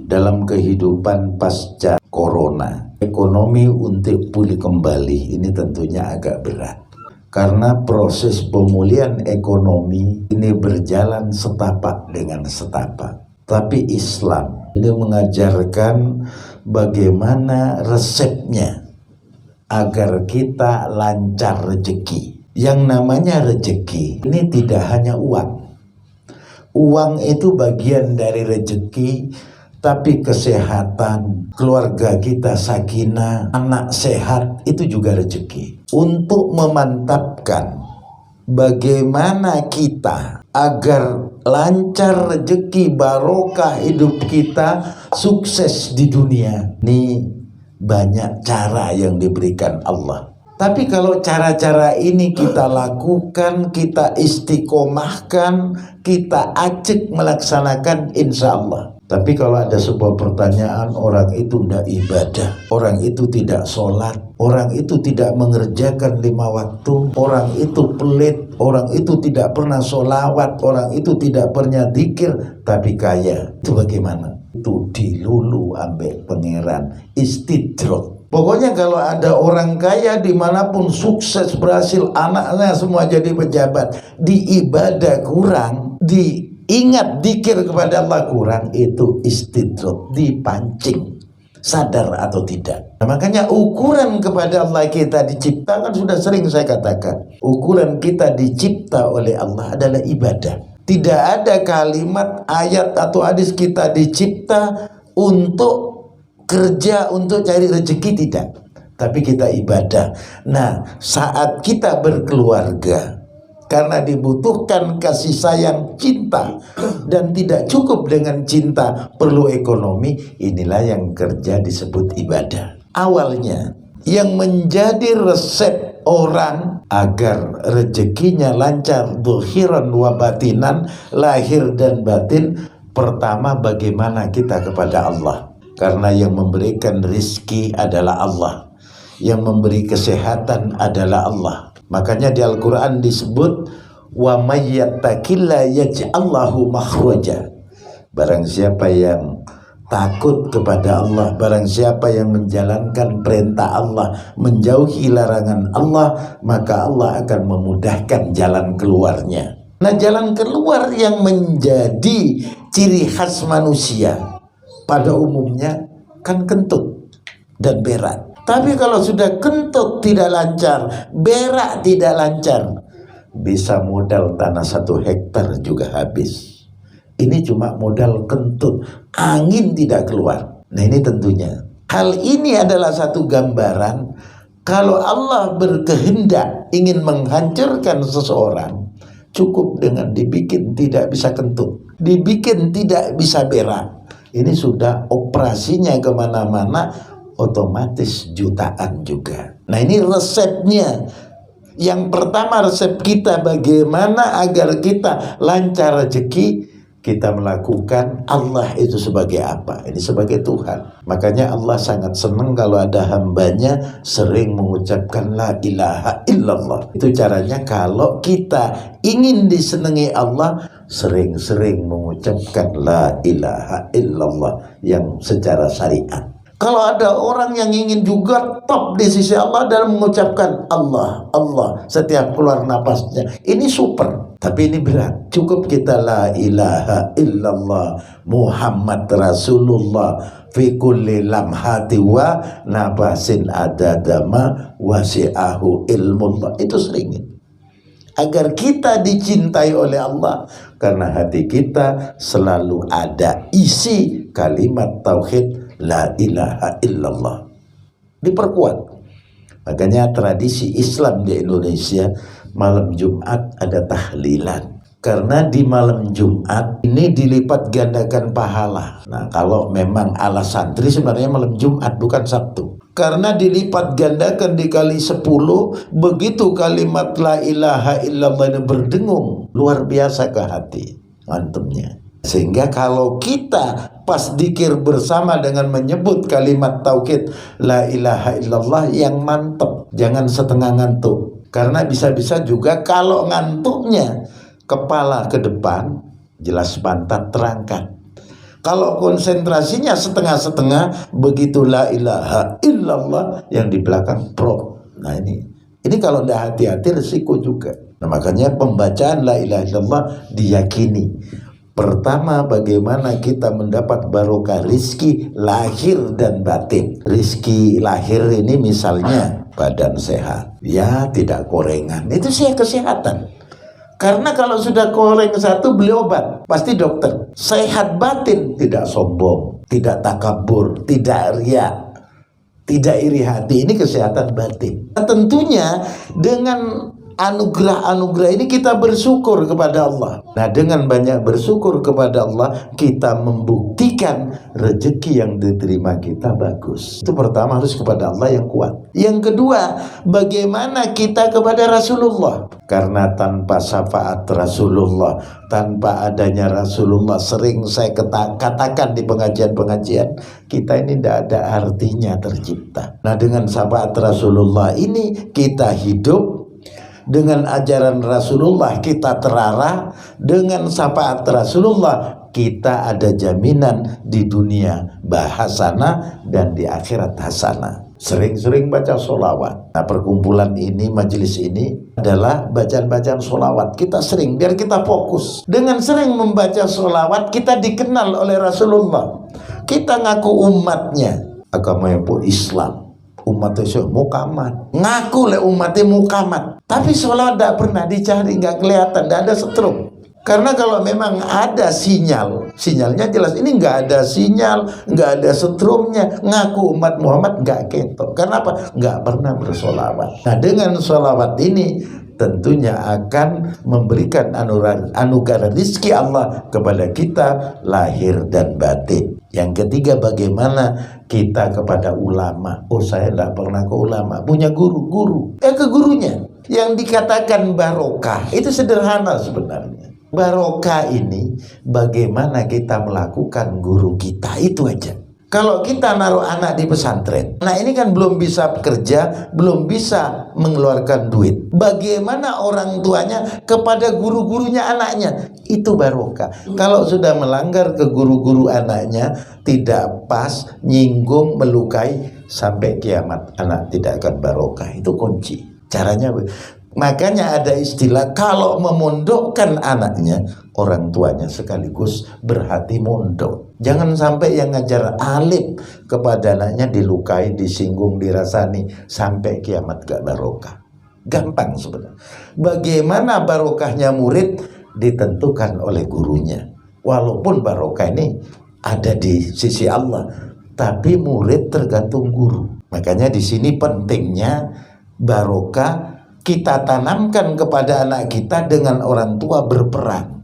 dalam kehidupan pasca corona. Ekonomi untuk pulih kembali ini tentunya agak berat, karena proses pemulihan ekonomi ini berjalan setapak dengan setapak. Tapi Islam ini mengajarkan bagaimana resepnya agar kita lancar rezeki. Yang namanya rezeki ini tidak hanya uang. Uang itu bagian dari rezeki, tapi kesehatan, keluarga kita sakinah, anak sehat itu juga rezeki. Untuk memantapkan bagaimana kita agar lancar rezeki, barokah hidup kita, sukses di dunia, ini banyak cara yang diberikan Allah. Tapi kalau cara-cara ini kita lakukan, kita istiqomahkan, kita acik melaksanakan, insya Allah. Tapi kalau ada sebuah pertanyaan, orang itu tidak ibadah, orang itu tidak sholat, orang itu tidak mengerjakan 5 waktu, orang itu pelit, orang itu tidak pernah sholawat, orang itu tidak pernah zikir, tapi kaya, itu bagaimana? Itu dilulu ambek pangeran, istidrok. Pokoknya kalau ada orang kaya dimanapun sukses, berhasil, anaknya semua jadi pejabat, di ibadah kurang, diingat dikir kepada Allah kurang, itu istidrok, dipancing, sadar atau tidak. Nah, makanya ukuran kepada Allah kita diciptakan, sudah sering saya katakan, ukuran kita dicipta oleh Allah adalah ibadah. Tidak ada kalimat, ayat atau hadis kita dicipta untuk kerja, untuk cari rezeki, tidak. Tapi kita ibadah. Nah, saat kita berkeluarga, karena dibutuhkan kasih sayang, cinta, dan tidak cukup dengan cinta, perlu ekonomi, inilah yang kerja disebut ibadah. Awalnya, yang menjadi resep orang agar rezekinya lancar, dhuhiran wa batinan, lahir dan batin, pertama bagaimana kita kepada Allah. Karena yang memberikan rizki adalah Allah, yang memberi kesehatan adalah Allah. Makanya di Al-Quran disebut wa may yattaqilla yaj'allahu makhraja. Barang siapa yang takut kepada Allah, barang siapa yang menjalankan perintah Allah, menjauhi larangan Allah, maka Allah akan memudahkan jalan keluarnya. Nah, jalan keluar yang menjadi ciri khas manusia pada umumnya kan kentut dan berak. Tapi kalau sudah kentut tidak lancar, berak tidak lancar, bisa modal tanah 1 hektar juga habis. Ini cuma modal kentut, angin tidak keluar. Nah, ini tentunya hal ini adalah satu gambaran kalau Allah berkehendak ingin menghancurkan seseorang, cukup dengan dibikin tidak bisa kentut, dibikin tidak bisa berak. Ini sudah operasinya kemana-mana, otomatis jutaan juga. Nah, ini resepnya. Yang pertama, resep kita bagaimana agar kita lancar rezeki, kita melakukan Allah itu sebagai apa? Ini sebagai Tuhan. Makanya Allah sangat senang kalau ada hambanya sering mengucapkan la ilaha illallah. Itu caranya kalau kita ingin disenangi Allah, sering-sering mengucapkan la ilaha illallah yang secara syariat. Kalau ada orang yang ingin juga top di sisi Allah dalam mengucapkan Allah, Allah setiap keluar napasnya, ini super. Tapi ini berat. Cukup kita la ilaha illallah Muhammad Rasulullah fi kulli lamhati wa nabasin adadama wasi'ahu ilmullah. Itu seringin. Agar kita dicintai oleh Allah, karena hati kita selalu ada isi kalimat tauhid la ilaha illallah. Diperkuat. Makanya tradisi Islam di Indonesia malam Jumat ada tahlilan. Karena di malam Jumat ini dilipat gandakan pahala. Nah, kalau memang ala santri sebenarnya malam Jumat bukan Sabtu. Karena dilipat gandakan dikali 10, begitu kalimat la ilaha illallah ini berdengung, luar biasa ke hati antumnya. Sehingga kalau kita pas dikir bersama dengan menyebut kalimat tauhid la ilaha illallah yang mantep, jangan setengah ngantuk. Karena bisa-bisa juga kalau ngantuknya kepala ke depan, jelas pantat terangkat. Kalau konsentrasinya setengah-setengah, begitu la ilaha illallah yang di belakang pro. Nah ini kalau tidak hati-hati risiko juga. Nah, makanya pembacaan la ilaha illallah diyakini. Pertama, bagaimana kita mendapat barokah rizki lahir dan batin. Rizki lahir ini misalnya badan sehat, ya tidak korengan, itu sih kesehatan. Karena kalau sudah koreng satu beli obat, pasti dokter. Sehat batin, tidak sombong, tidak takabur, tidak riak, tidak iri hati, ini kesehatan batin. Nah, tentunya dengan anugerah-anugerah ini kita bersyukur kepada Allah. Nah, dengan banyak bersyukur kepada Allah, kita membuktikan rezeki yang diterima kita bagus. Itu pertama, harus kepada Allah yang kuat. Yang kedua, bagaimana kita kepada Rasulullah. Karena tanpa syafaat Rasulullah, tanpa adanya Rasulullah, sering saya katakan di pengajian-pengajian, kita ini tidak ada artinya tercipta. Nah, dengan syafaat Rasulullah ini kita hidup. Dengan ajaran Rasulullah kita terarah, dengan syafaat Rasulullah kita ada jaminan di dunia bahasana dan di akhirat hasanah. Sering-sering baca sholawat. Nah, perkumpulan ini, majelis ini adalah bacaan-bacaan sholawat. Kita sering, biar kita fokus. Dengan sering membaca sholawat, kita dikenal oleh Rasulullah. Kita ngaku umatnya, agama yang Islam. Umatnya mukamat, ngaku le umatnya mukamat, tapi sholat tidak pernah dicari, nggak kelihatan, tidak ada setrum. Karena kalau memang ada sinyalnya jelas. Ini nggak ada sinyal, nggak ada setrumnya, ngaku umat Muhammad nggak ketok. Karena apa? Nggak pernah bersolawat. Nah, dengan solawat ini tentunya akan memberikan anugerah rizki Allah kepada kita lahir dan batin. Yang ketiga, bagaimana kita kepada ulama. Oh, saya tidak pernah ke ulama, punya guru. Ke gurunya. Yang dikatakan barokah itu sederhana sebenarnya. Barokah ini bagaimana kita melakukan guru kita, itu aja. Kalau kita naruh anak di pesantren, nah ini kan belum bisa kerja, belum bisa mengeluarkan duit. Bagaimana orang tuanya kepada guru-gurunya anaknya? Itu barokah. Kalau sudah melanggar ke guru-guru anaknya, tidak pas, nyinggung, melukai, sampai kiamat anak tidak akan barokah. Itu kunci. Caranya, makanya ada istilah, kalau memondokkan anaknya, orang tuanya sekaligus berhati mondok. Jangan sampai yang ngajar alim kepada anaknya dilukai, disinggung, dirasani, sampai kiamat gak barokah. Gampang sebenarnya. Bagaimana barokahnya murid ditentukan oleh gurunya. Walaupun barokah ini ada di sisi Allah, tapi murid tergantung guru. Makanya di sini pentingnya barokah kita tanamkan kepada anak kita dengan orang tua berperan.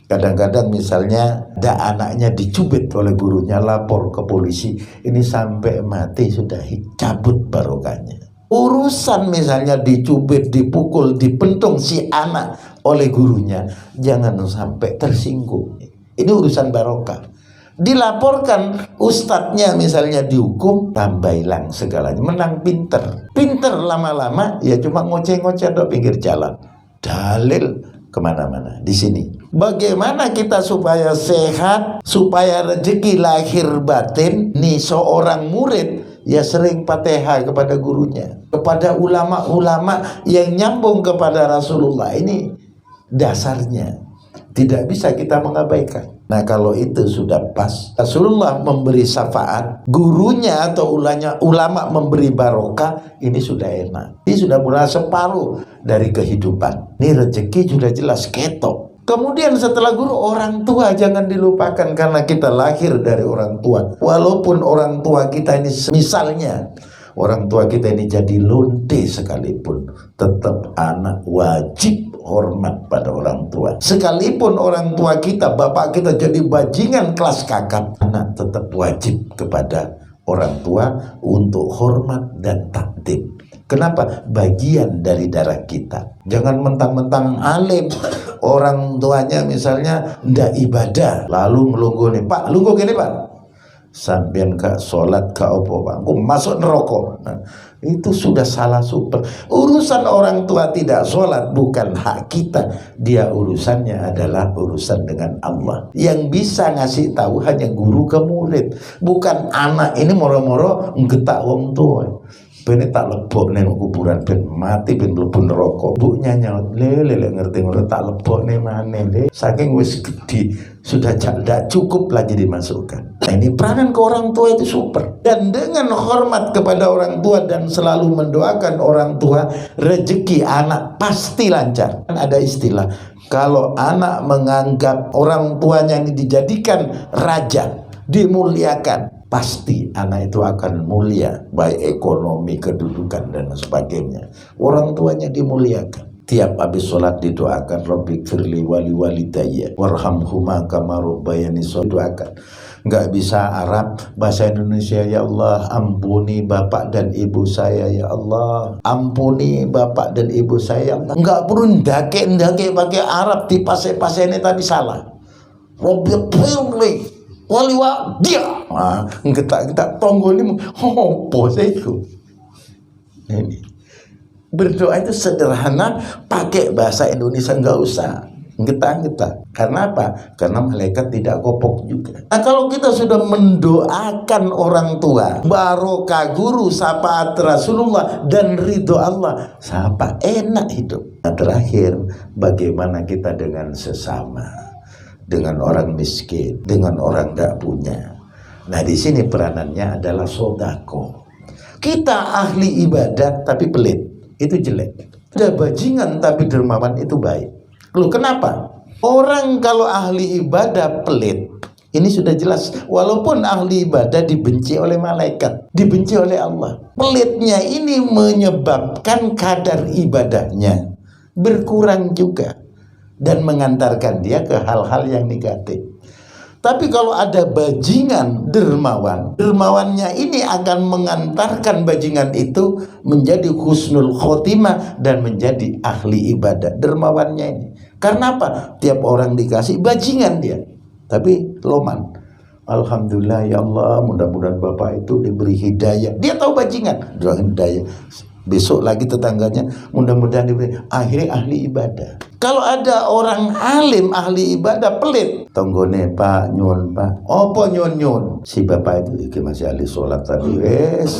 Kadang-kadang misalnya ada anaknya dicubit oleh gurunya, lapor ke polisi, ini sampai mati sudah cabut barokahnya. Urusan misalnya dicubit, dipukul, dipentung si anak oleh gurunya, jangan sampai tersinggung. Ini urusan barokah. Dilaporkan ustadznya misalnya dihukum, tambah hilang segalanya. Menang pinter lama-lama ya cuma ngoceh-ngoceh di pinggir jalan. Dalil kemana-mana. Di sini bagaimana kita supaya sehat, supaya rezeki lahir batin. Nih seorang murid ya sering Fatihah kepada gurunya, kepada ulama-ulama yang nyambung kepada Rasulullah. Ini dasarnya, tidak bisa kita mengabaikan. Nah, kalau itu sudah pas, Rasulullah memberi syafaat, gurunya atau ulama memberi barokah, ini sudah enak. Ini sudah mulai separuh dari kehidupan. Ini rezeki sudah jelas ketok. Kemudian setelah guru, orang tua jangan dilupakan, karena kita lahir dari orang tua. Walaupun orang tua kita ini misalnya orang tua kita ini jadi lonte sekalipun, tetap anak wajib hormat pada orang tua. Sekalipun orang tua kita, bapak kita jadi bajingan kelas kakap, anak tetap wajib kepada orang tua untuk hormat dan takdim. Kenapa? Bagian dari darah kita. Jangan mentang-mentang alim, orang tuanya misalnya ndak ibadah, lalu melunggu nih, Pak, lunggu gini Pak, sampean gak sholat gak apa-apa, aku masuk neraka. Nah, itu sudah salah super. Urusan orang tua tidak sholat bukan hak kita. Dia urusannya adalah urusan dengan Allah. Yang bisa ngasih tahu hanya guru ke murid, bukan anak ini moro-moro ngetak wong tua. Bene tak lebok neng kuburan ben mati ben mlebu neraka. Mbuknya nyaut, lele ngerti ngono tak lebok ning maneh le. Saking wis gede sudah tidak cukup lagi dimasukkan. Nah, ini peranan ke orang tua itu super. Dan dengan hormat kepada orang tua dan selalu mendoakan orang tua, rezeki anak pasti lancar. Kan ada istilah, kalau anak menganggap orang tuanya ini dijadikan raja, dimuliakan, pasti anak itu akan mulia, baik ekonomi, kedudukan dan sebagainya. Orang tuanya dimuliakan. Tiap habis sholat didoakan, Rabbighfirli wali walidayya warhamhuma kama rabbayani shaghira. Doakan. Nggak bisa Arab, bahasa Indonesia. Ya Allah, ampuni bapak dan ibu saya, ya Allah, ampuni bapak dan ibu saya. Nggak perlu ndake pakai Arab di pase ini tadi salah. Rabbighfirli wali dia. Nah, kita tonggo ini bos itu. Ini berdoa itu sederhana, pakai bahasa Indonesia, nggak usah ngeta. Karena apa? Karena malaikat tidak kopok juga. Nah, kalau kita sudah mendoakan orang tua, barokah guru, syafaat Rasulullah dan ridho Allah, siapa enak hidup. Nah, terakhir, bagaimana kita dengan sesama, dengan orang miskin, dengan orang tidak punya. Nah, di sini peranannya adalah sodako. Kita ahli ibadah tapi pelit, itu jelek. Ada bajingan tapi dermawan, itu baik. Loh, kenapa? Orang kalau ahli ibadah pelit, ini sudah jelas. Walaupun ahli ibadah dibenci oleh malaikat, dibenci oleh Allah, pelitnya ini menyebabkan kadar ibadahnya berkurang juga dan mengantarkan dia ke hal-hal yang negatif. Tapi kalau ada bajingan dermawan, dermawannya ini akan mengantarkan bajingan itu menjadi husnul khotimah dan menjadi ahli ibadah. Dermawannya ini. Karena apa? Tiap orang dikasih bajingan dia, tapi loman. Alhamdulillah ya Allah, mudah-mudahan bapak itu diberi hidayah. Dia tahu bajingan, doa hidayah. Besok lagi tetangganya, mudah-mudahan diberi. Akhirnya ahli ibadah. Kalau ada orang alim ahli ibadah pelit, tonggone pak nyun pak, opo nyun si bapak itu masih ahli sholat tadi,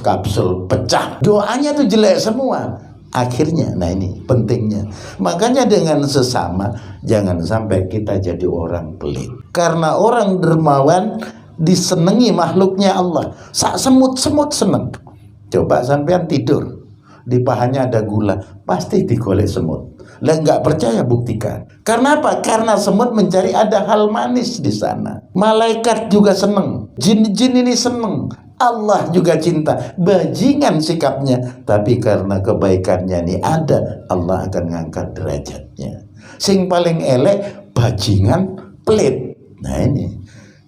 kapsul pecah, doanya tuh jelek semua. Akhirnya, nah ini pentingnya. Makanya dengan sesama jangan sampai kita jadi orang pelit. Karena orang dermawan disenangi makhluknya Allah. Sak semut-semut seneng. Coba sampean tidur, di pahanya ada gula, pasti digolek semut. Lah nggak percaya, buktikan. Karena apa? Karena semut mencari ada hal manis di sana. Malaikat juga seneng, jin-jin ini seneng, Allah juga cinta. Bajingan sikapnya, tapi karena kebaikannya ini ada, Allah akan ngangkat derajatnya. Sing paling elek bajingan pelit. Nah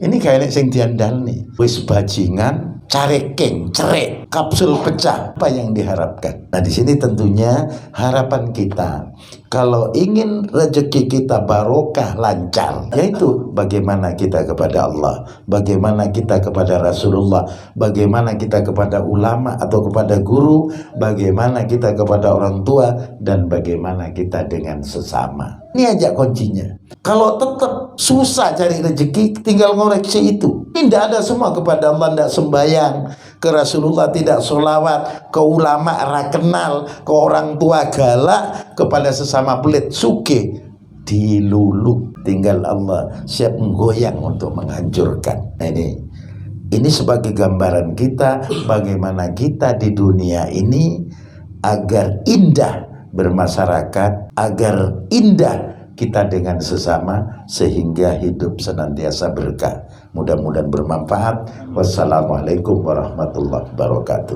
ini kayak sing diandal nih. Wis bajingan careking, cerek, kapsul pecah, apa yang diharapkan? Nah, di sini tentunya harapan kita, kalau ingin rezeki kita barokah, lancar, yaitu bagaimana kita kepada Allah, bagaimana kita kepada Rasulullah, bagaimana kita kepada ulama atau kepada guru, bagaimana kita kepada orang tua, dan bagaimana kita dengan sesama. Ini aja kuncinya. Kalau tetap susah cari rezeki, tinggal ngoreksi itu. Ini tidak ada semua kepada Allah, tidak sembahyang, ke Rasulullah tidak sholawat, ke ulama rakenal, ke orang tua galak, kepada sesama pelit, suke, diluluk. Tinggal Allah siap menggoyang untuk menghancurkan. Nah, ini sebagai gambaran kita bagaimana kita di dunia ini agar indah bermasyarakat, agar indah kita dengan sesama, sehingga hidup senantiasa berkah. Mudah-mudahan bermanfaat. Wassalamualaikum warahmatullahi wabarakatuh.